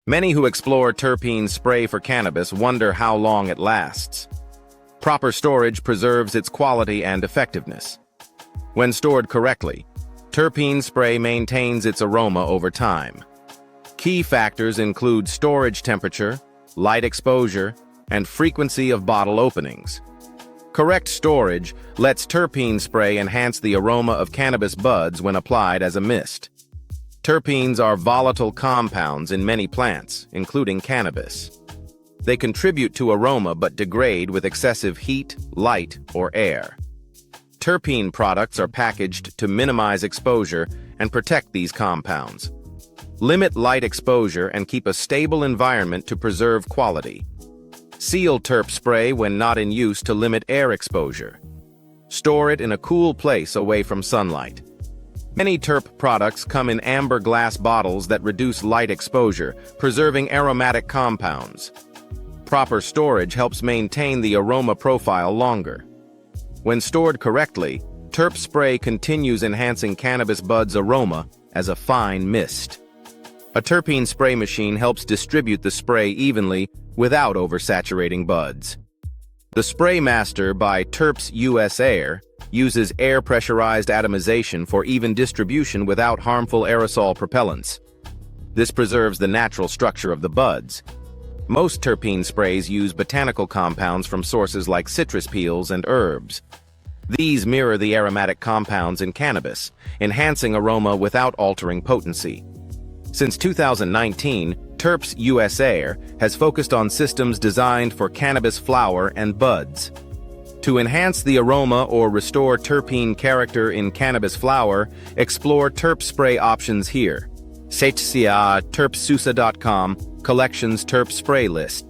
Many who explore terpene spray for cannabis wonder how long it lasts. Proper storage preserves its quality and effectiveness. When stored correctly, terpene spray maintains its aroma over time. Key factors include storage temperature, light exposure, and frequency of bottle openings. Correct storage lets terpene spray enhance the aroma of cannabis buds when applied as a mist. Terpenes are volatile compounds in many plants, including cannabis. They contribute to aroma but degrade with excessive heat, light, or air. Terpene products are packaged to minimize exposure and protect these compounds. Limit light exposure and keep a stable environment to preserve quality. Seal terp spray when not in use to limit air exposure. Store it in a cool place away from sunlight. Many terp products come in amber glass bottles that reduce light exposure, preserving aromatic compounds. Proper storage helps maintain the aroma profile longer. When stored correctly, terp spray continues enhancing cannabis buds' aroma as a fine mist. A terpene spray machine helps distribute the spray evenly without oversaturating buds. The Spray Master by Terps USA uses air-pressurized atomization for even distribution without harmful aerosol propellants. This preserves the natural structure of the buds. Most terpene sprays use botanical compounds from sources like citrus peels and herbs. These mirror the aromatic compounds in cannabis, enhancing aroma without altering potency. Since 2019, Terps USA has focused on systems designed for cannabis flower and buds. To enhance the aroma or restore terpene character in cannabis flower, explore terp spray options here. terpsusa.com, Collections Terp Spray List.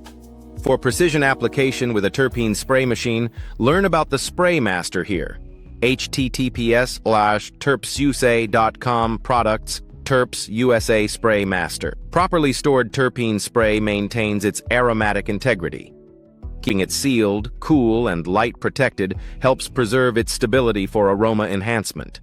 For precision application with a terpene spray machine, learn about the Spray Master here. https:/terpsusa.com products Terps USA Spray Master. Properly stored terpene spray maintains its aromatic integrity. Keeping it sealed, cool, and light protected helps preserve its stability for aroma enhancement.